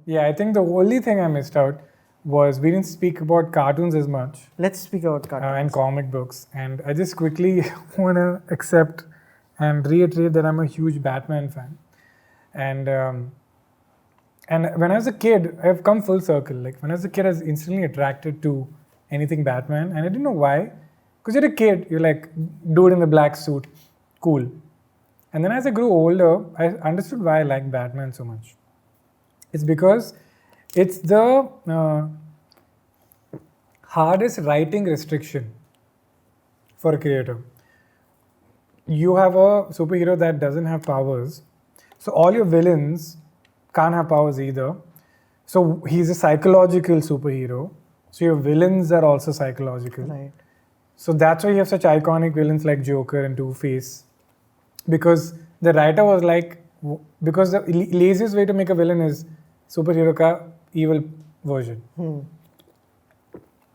Yeah, I think the only thing I missed out was we didn't speak about cartoons as much Let's speak about cartoons. and comic books. And I just quickly want to accept and reiterate that I'm a huge Batman fan. And when I was a kid, I've come full circle. Like when I was a kid, I was instantly attracted to anything Batman, and I didn't know why. Because you're a kid, you're like, dude in the black suit, cool. And then as I grew older, I understood why I like Batman so much. It's because it's the hardest writing restriction for a creator. You have a superhero that doesn't have powers, so all your villains can't have powers either. So he's a psychological superhero, so your villains are also psychological. Right. So that's why you have such iconic villains like Joker and Two-Face. Because the writer was like, because the laziest way to make a villain is superhero ka evil version.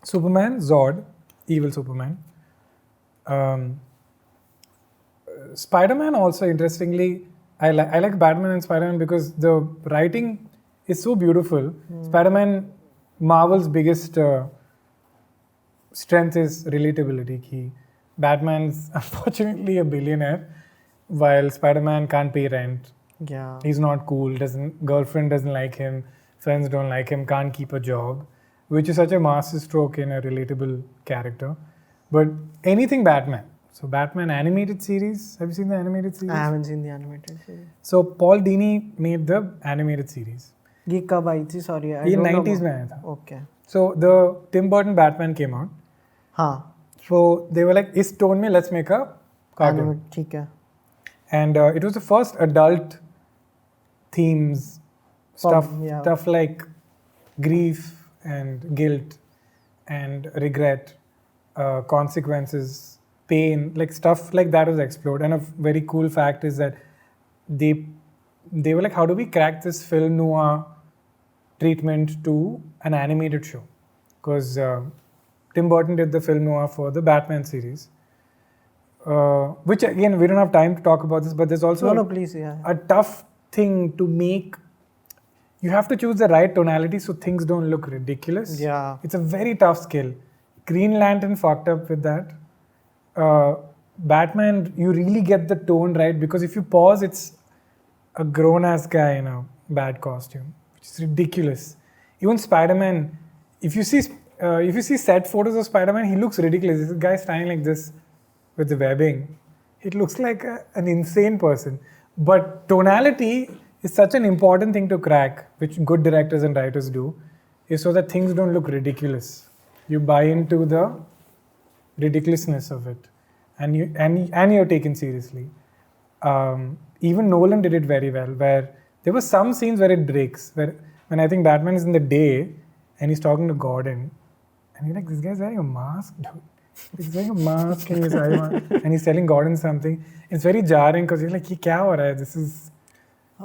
Superman, Zod, evil Superman. Spider-Man also, interestingly, I like Batman and Spider-Man because the writing is so beautiful. Spider-Man, Marvel's biggest strength is relatability. Batman's unfortunately a billionaire, while Spider-Man can't pay rent. Yeah. He's not cool, girlfriend doesn't like him, friends don't like him, can't keep a job, which is such a master stroke in a relatable character. But anything Batman. So Batman animated series, have you seen the animated series? I haven't seen the animated series. So Paul Dini made the animated series. ये कब आई थी? Sorry, I ये don't know. 90s में आया था. Okay. So the Tim Burton Batman came out. हाँ. So they were like, इस tone में let's make a cartoon. ठीक है. And it was the first adult themes, stuff like grief and guilt and regret, consequences, pain, like stuff like that was explored. And a very cool fact is that they were like, how do we crack this film noir treatment to an animated show? Because Tim Burton did the film noir for the Batman series. Which again, we don't have time to talk about this, but there's also a tough thing to make. You have to choose the right tonality so things don't look ridiculous. Yeah. It's a very tough skill. Green Lantern fucked up with that. Batman, you really get the tone right, because if you pause, it's a grown-ass guy in a bad costume, which is ridiculous. Even Spider-Man, if you see set photos of Spider-Man, he looks ridiculous. This guy standing like this with the webbing. It looks like an insane person. But tonality is such an important thing to crack, which good directors and writers do, is so that things don't look ridiculous. You buy into the ridiculousness of it, and you're taken seriously. Even Nolan did it very well, where there were some scenes where it breaks, when I think Batman is in the day and he's talking to Gordon, and you're like, this guy's wearing a mask, dude. He's wearing a mask and he's telling Gordon something. It's very jarring because you're like, ye kya ho raha hai? This is...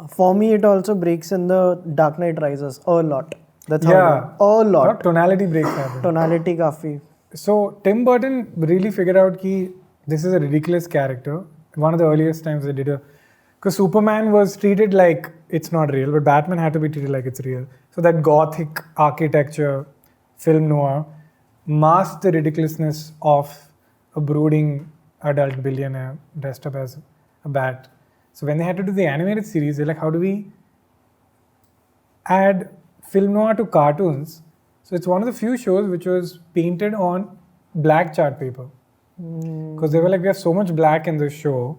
For me, it also breaks in the Dark Knight Rises a lot. That's yeah, a lot. Tonality breaks happen. Tonality काफी. So Tim Burton really figured out that this is a ridiculous character. One of the earliest times they did because Superman was treated like it's not real, but Batman had to be treated like it's real. So that gothic architecture, film noir, masked the ridiculousness of a brooding adult billionaire dressed up as a bat. So when they had to do the animated series, they're like, how do we add film noir to cartoons? So it's one of the few shows which was painted on black chart paper. Because they were like, we have so much black in this show,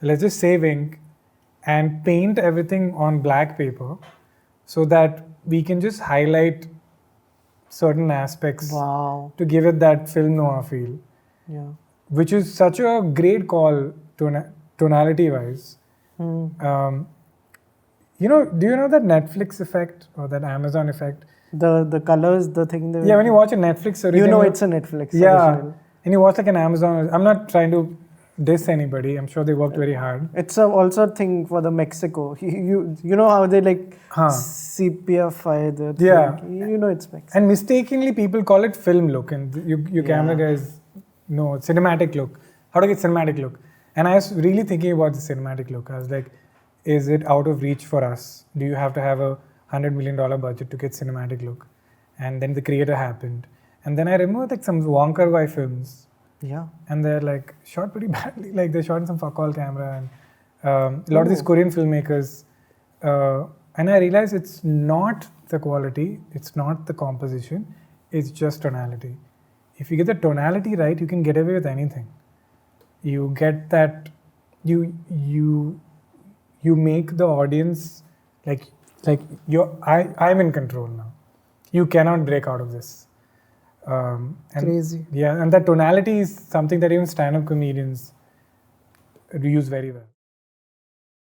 let's just save ink and paint everything on black paper so that we can just highlight certain aspects to give it that film noir feel. Yeah. Which is such a great call tonality wise. Do you know that Netflix effect or that Amazon effect? The colors, the thing. Yeah, when you watch a Netflix original, you know it's a Netflix original. And you watch like an Amazon. I'm not trying to diss anybody. I'm sure they worked very hard. It's also a thing for the Mexico. You know how they like sepia-fy the thing. Yeah. You know it's Mexico. And mistakenly people call it film look, and you camera guys know cinematic look. How to get cinematic look? And I was really thinking about the cinematic look. I was like, is it out of reach for us? Do you have to have a $100 million budget to get cinematic look, and then the creator happened, and then I remember like some Wonka Wai films, Yeah. and they're like shot pretty badly, like they're shot in some fuck all camera, and a lot of these Korean filmmakers, and I realized it's not the quality, it's not the composition, it's just tonality. If you get the tonality right, you can get away with anything. You get that, you make the audience like I'm in control now. You cannot break out of this. And Crazy. Yeah, and that tonality is something that even stand-up comedians use very well.